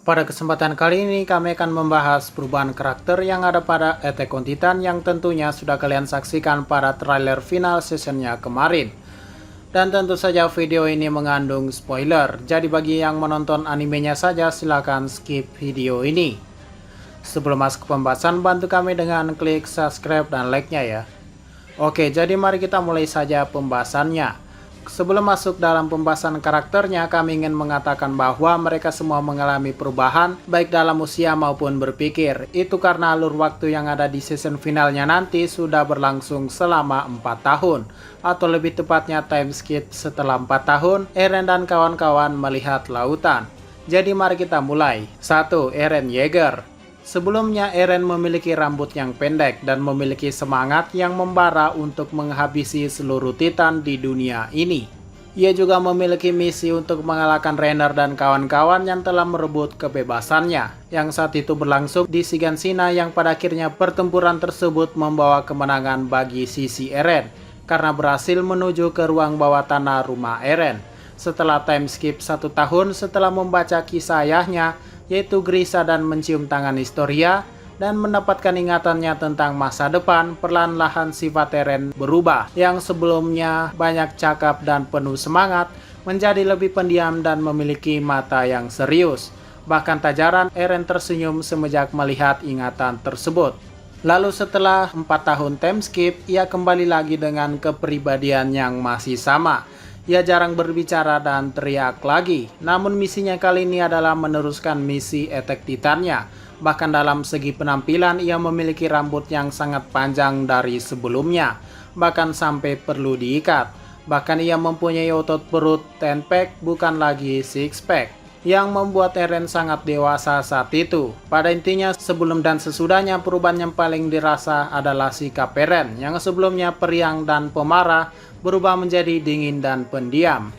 Pada kesempatan kali ini kami akan membahas perubahan karakter yang ada pada Attack on Titan yang tentunya sudah kalian saksikan pada trailer final seasonnya kemarin. Dan tentu saja video ini mengandung spoiler, jadi bagi yang menonton animenya saja silakan skip video ini. Sebelum masuk ke pembahasan, bantu kami dengan klik subscribe dan like-nya ya. Oke, jadi mari kita mulai saja pembahasannya. Sebelum masuk dalam pembahasan karakternya, kami ingin mengatakan bahwa mereka semua mengalami perubahan, baik dalam usia maupun berpikir. Itu karena alur waktu yang ada di season finalnya nanti sudah berlangsung selama 4 tahun. Atau lebih tepatnya time skip setelah 4 tahun, Eren dan kawan-kawan melihat lautan. Jadi mari kita mulai. 1. Eren Yeager. Sebelumnya Eren memiliki rambut yang pendek dan memiliki semangat yang membara untuk menghabisi seluruh Titan di dunia ini. Ia juga memiliki misi untuk mengalahkan Reiner dan kawan-kawan yang telah merebut kebebasannya, yang saat itu berlangsung di Shiganshina, yang pada akhirnya pertempuran tersebut membawa kemenangan bagi sisi Eren, karena berhasil menuju ke ruang bawah tanah rumah Eren. Setelah time skip 1 tahun setelah membaca kisah ayahnya, yaitu Grisha, dan mencium tangan Historia dan mendapatkan ingatannya tentang masa depan, perlahan-lahan sifat Eren berubah. Yang sebelumnya banyak cakap dan penuh semangat menjadi lebih pendiam dan memiliki mata yang serius. Bahkan tak jarang Eren tersenyum semenjak melihat ingatan tersebut. Lalu setelah 4 tahun time skip, ia kembali lagi dengan kepribadian yang masih sama. Ia jarang berbicara dan teriak lagi, namun misinya kali ini adalah meneruskan misi Attack Titannya. Bahkan dalam segi penampilan, ia memiliki rambut yang sangat panjang dari sebelumnya, bahkan sampai perlu diikat. Bahkan ia mempunyai otot perut 10 pack, bukan lagi 6 pack, yang membuat Eren sangat dewasa saat itu. Pada intinya, sebelum dan sesudahnya, perubahan yang paling dirasa adalah sikap Eren, yang sebelumnya periang dan pemarah, berubah menjadi dingin dan pendiam.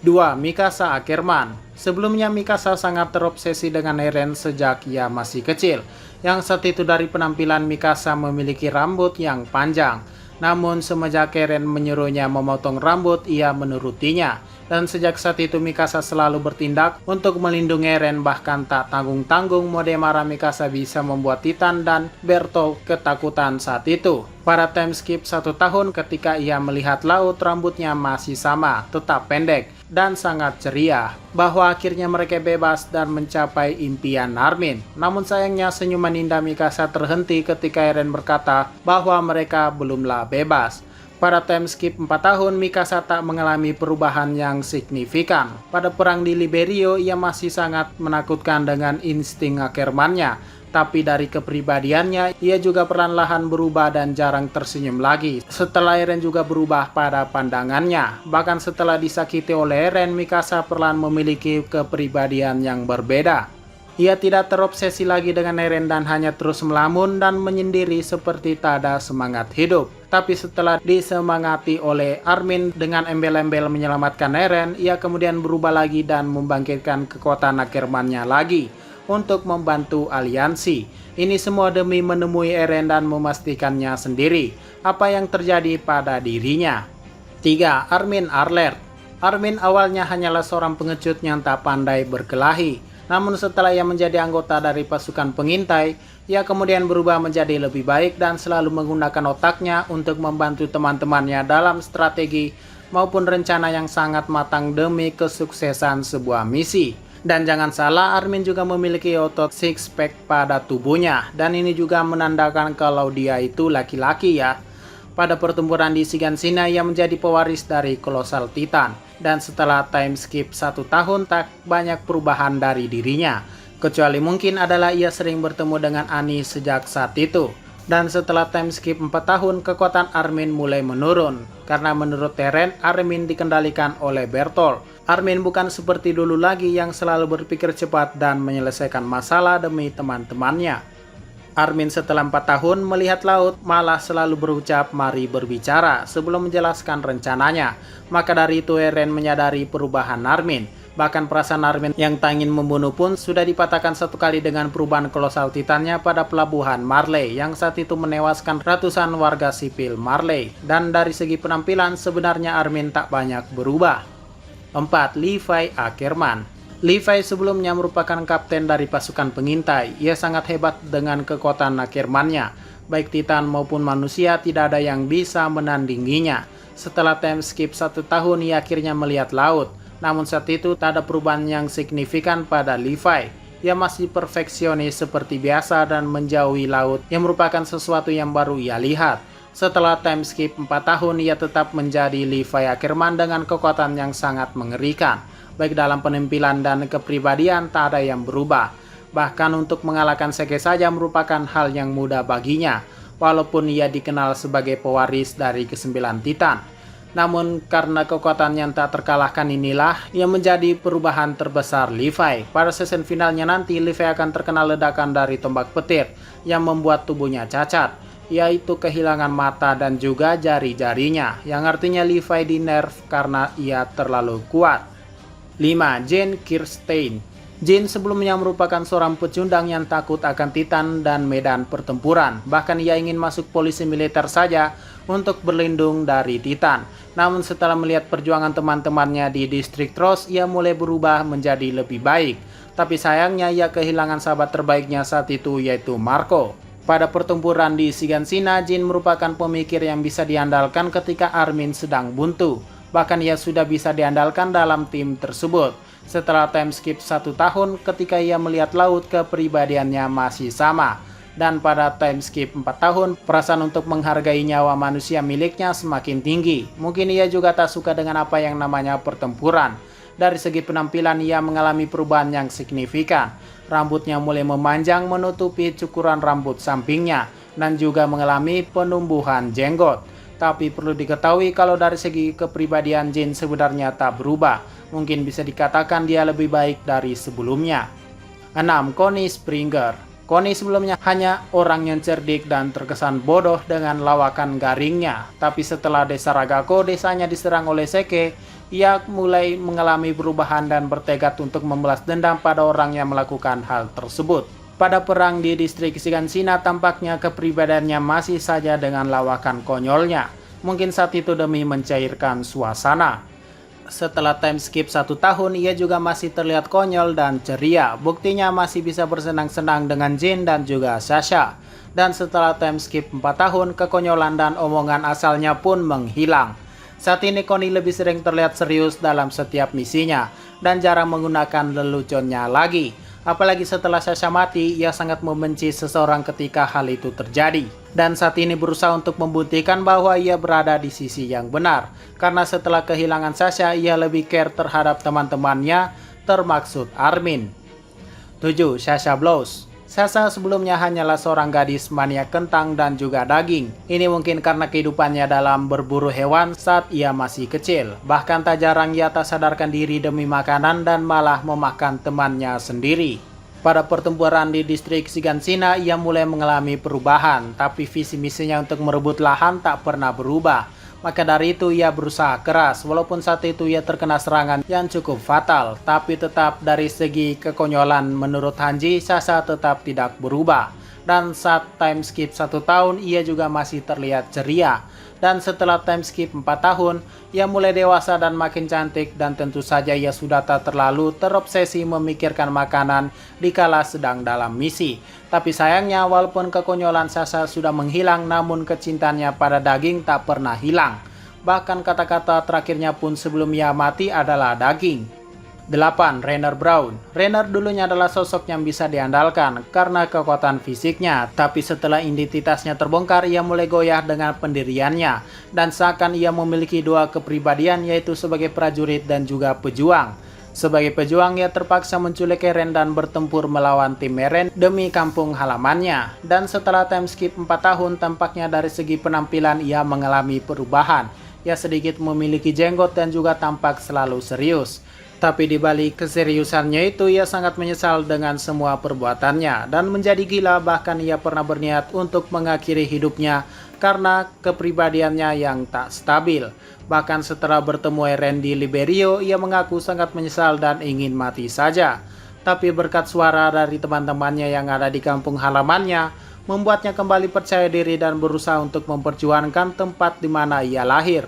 2. Mikasa Ackerman. Sebelumnya Mikasa sangat terobsesi dengan Eren sejak ia masih kecil, yang saat itu dari penampilan Mikasa memiliki rambut yang panjang. Namun semenjak Eren menyuruhnya memotong rambut, ia menurutinya. Dan sejak saat itu Mikasa selalu bertindak untuk melindungi Eren, bahkan tak tanggung-tanggung mode marah Mikasa bisa membuat Titan dan Bertholdt ketakutan saat itu. Pada time skip 1 tahun ketika ia melihat laut, rambutnya masih sama, tetap pendek dan sangat ceria, bahwa akhirnya mereka bebas dan mencapai impian Armin. Namun sayangnya senyuman indah Mikasa terhenti ketika Eren berkata bahwa mereka belumlah bebas. Pada time skip 4 tahun, Mikasa tak mengalami perubahan yang signifikan. Pada perang di Liberio, ia masih sangat menakutkan dengan insting Ackerman-nya. Tapi dari kepribadiannya, ia juga perlahan-lahan berubah dan jarang tersenyum lagi. Setelah Eren juga berubah pada pandangannya. Bahkan setelah disakiti oleh Eren, Mikasa perlahan memiliki kepribadian yang berbeda. Ia tidak terobsesi lagi dengan Eren dan hanya terus melamun dan menyendiri seperti tak ada semangat hidup. Tapi setelah disemangati oleh Armin dengan embel-embel menyelamatkan Eren, ia kemudian berubah lagi dan membangkitkan kekuatan Ackerman-nya lagi untuk membantu aliansi. Ini semua demi menemui Eren dan memastikannya sendiri apa yang terjadi pada dirinya. 3. Armin Arlert. Armin awalnya hanyalah seorang pengecut yang tak pandai berkelahi. Namun setelah ia menjadi anggota dari pasukan pengintai, ia kemudian berubah menjadi lebih baik dan selalu menggunakan otaknya untuk membantu teman-temannya dalam strategi maupun rencana yang sangat matang demi kesuksesan sebuah misi. Dan jangan salah, Armin juga memiliki otot 6 pack pada tubuhnya, dan ini juga menandakan kalau dia itu laki-laki ya. Pada pertempuran di Shiganshina, ia menjadi pewaris dari Colossal Titan. Dan setelah time skip 1 tahun, tak banyak perubahan dari dirinya. Kecuali mungkin adalah ia sering bertemu dengan Annie sejak saat itu. Dan setelah time skip 4 tahun, kekuatan Armin mulai menurun. Karena menurut Eren, Armin dikendalikan oleh Bertholdt. Armin bukan seperti dulu lagi yang selalu berpikir cepat dan menyelesaikan masalah demi teman-temannya. Armin setelah 4 tahun melihat laut malah selalu berucap mari berbicara sebelum menjelaskan rencananya. Maka dari itu Eren menyadari perubahan Armin. Bahkan perasaan Armin yang tak ingin membunuh pun sudah dipatahkan 1 kali dengan perubahan kolosal Titannya pada pelabuhan Marley yang saat itu menewaskan ratusan warga sipil Marley. Dan dari segi penampilan sebenarnya Armin tak banyak berubah. 4. Levi Ackerman. Levi sebelumnya merupakan kapten dari pasukan pengintai. Ia sangat hebat dengan kekuatan nakirmannya. Baik Titan maupun manusia tidak ada yang bisa menandinginya. Setelah time skip 1 tahun, ia akhirnya melihat laut. Namun saat itu tak ada perubahan yang signifikan pada Levi. Ia masih perfeksionis seperti biasa dan menjauhi laut yang merupakan sesuatu yang baru ia lihat. Setelah time skip 4 tahun, ia tetap menjadi Levi Ackerman dengan kekuatan yang sangat mengerikan. Baik dalam penampilan dan kepribadian tak ada yang berubah. Bahkan untuk mengalahkan Seke saja merupakan hal yang mudah baginya, walaupun ia dikenal sebagai pewaris dari ke-9 Titan. Namun karena kekuatan yang tak terkalahkan inilah yang menjadi perubahan terbesar Levi. Pada season finalnya nanti, Levi akan terkena ledakan dari tombak petir yang membuat tubuhnya cacat, yaitu kehilangan mata dan juga jari-jarinya, yang artinya Levi di nerf karena ia terlalu kuat. 5. Jane Kirstein. Jane sebelumnya merupakan seorang pecundang yang takut akan Titan dan medan pertempuran. Bahkan ia ingin masuk polisi militer saja untuk berlindung dari Titan. Namun setelah melihat perjuangan teman-temannya di distrik Trost, ia mulai berubah menjadi lebih baik. Tapi sayangnya ia kehilangan sahabat terbaiknya saat itu, yaitu Marco. Pada pertempuran di Shiganshina, Jin merupakan pemikir yang bisa diandalkan ketika Armin sedang buntu. Bahkan ia sudah bisa diandalkan dalam tim tersebut. Setelah time skip 1 tahun, ketika ia melihat laut, kepribadiannya masih sama. Dan pada time skip 4 tahun, perasaan untuk menghargai nyawa manusia miliknya semakin tinggi. Mungkin ia juga tak suka dengan apa yang namanya pertempuran. Dari segi penampilan, ia mengalami perubahan yang signifikan. Rambutnya mulai memanjang menutupi cukuran rambut sampingnya, dan juga mengalami penumbuhan jenggot. Tapi perlu diketahui kalau dari segi kepribadian Jane sebenarnya tak berubah. Mungkin bisa dikatakan dia lebih baik dari sebelumnya. 6. Connie Springer. Connie sebelumnya hanya orang yang cerdik dan terkesan bodoh dengan lawakan garingnya. Tapi setelah desa Ragako desanya diserang oleh Seke, ia mulai mengalami perubahan dan bertekad untuk membalas dendam pada orang yang melakukan hal tersebut. Pada perang di distrik Shiganshina, tampaknya kepribadiannya masih saja dengan lawakan konyolnya. Mungkin saat itu demi mencairkan suasana. Setelah time skip 1 tahun, ia juga masih terlihat konyol dan ceria. Buktinya masih bisa bersenang-senang dengan Jin dan juga Sasha. Dan setelah time skip 4 tahun, kekonyolan dan omongan asalnya pun menghilang. Saat ini Connie lebih sering terlihat serius dalam setiap misinya dan jarang menggunakan leluconnya lagi. Apalagi setelah Sasha mati, ia sangat membenci seseorang ketika hal itu terjadi. Dan saat ini berusaha untuk membuktikan bahwa ia berada di sisi yang benar. Karena setelah kehilangan Sasha, ia lebih care terhadap teman-temannya, termaksud Armin. 7. Sasha Blows. Sasha sebelumnya hanyalah seorang gadis mania kentang dan juga daging. Ini mungkin karena kehidupannya dalam berburu hewan saat ia masih kecil. Bahkan tak jarang ia tak sadarkan diri demi makanan dan malah memakan temannya sendiri. Pada pertempuran di distrik Shiganshina, ia mulai mengalami perubahan, tapi visi misinya untuk merebut lahan tak pernah berubah. Maka dari itu ia berusaha keras, walaupun saat itu ia terkena serangan yang cukup fatal. Tapi tetap dari segi kekonyolan menurut Hanji, Sasha tetap tidak berubah. Dan saat time skip 1 tahun, ia juga masih terlihat ceria. Dan setelah time skip 4 tahun, ia mulai dewasa dan makin cantik, dan tentu saja ia sudah tak terlalu terobsesi memikirkan makanan dikala sedang dalam misi. Tapi sayangnya walaupun kekonyolan Sasha sudah menghilang, namun kecintaannya pada daging tak pernah hilang. Bahkan kata-kata terakhirnya pun sebelum ia mati adalah daging. 8. Rainer Braun. Rainer dulunya adalah sosok yang bisa diandalkan karena kekuatan fisiknya, tapi setelah identitasnya terbongkar, ia mulai goyah dengan pendiriannya, dan seakan ia memiliki dua kepribadian, yaitu sebagai prajurit dan juga pejuang. Sebagai pejuang, ia terpaksa menculik Eren dan bertempur melawan tim Eren demi kampung halamannya. Dan setelah time skip 4 tahun, tampaknya dari segi penampilan ia mengalami perubahan. Ia sedikit memiliki jenggot dan juga tampak selalu serius. Tapi di balik keseriusannya itu, ia sangat menyesal dengan semua perbuatannya dan menjadi gila. Bahkan ia pernah berniat untuk mengakhiri hidupnya karena kepribadiannya yang tak stabil. Bahkan setelah bertemu Eren di Liberio, ia mengaku sangat menyesal dan ingin mati saja. Tapi berkat suara dari teman-temannya yang ada di kampung halamannya, membuatnya kembali percaya diri dan berusaha untuk memperjuangkan tempat di mana ia lahir.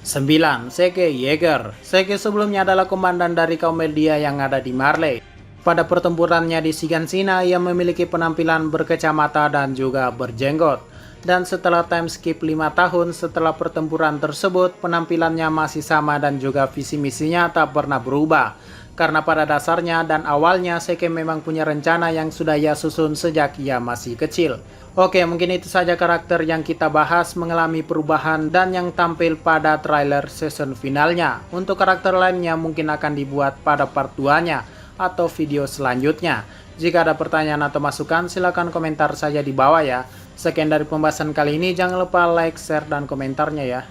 9. Seke Yeager. Seke sebelumnya adalah komandan dari kaum Eldia yang ada di Marley. Pada pertempurannya di Shiganshina, ia memiliki penampilan berkacamata dan juga berjenggot. Dan setelah time skip 5 tahun setelah pertempuran tersebut, penampilannya masih sama dan juga visi misinya tak pernah berubah. Karena pada dasarnya dan awalnya Seke memang punya rencana yang sudah ia susun sejak ia masih kecil. Oke, mungkin itu saja karakter yang kita bahas mengalami perubahan dan yang tampil pada trailer season finalnya. Untuk karakter lainnya mungkin akan dibuat pada part 2-nya atau video selanjutnya. Jika ada pertanyaan atau masukan, silahkan komentar saja di bawah ya. Sekian dari pembahasan kali ini, jangan lupa like, share, dan komentarnya ya.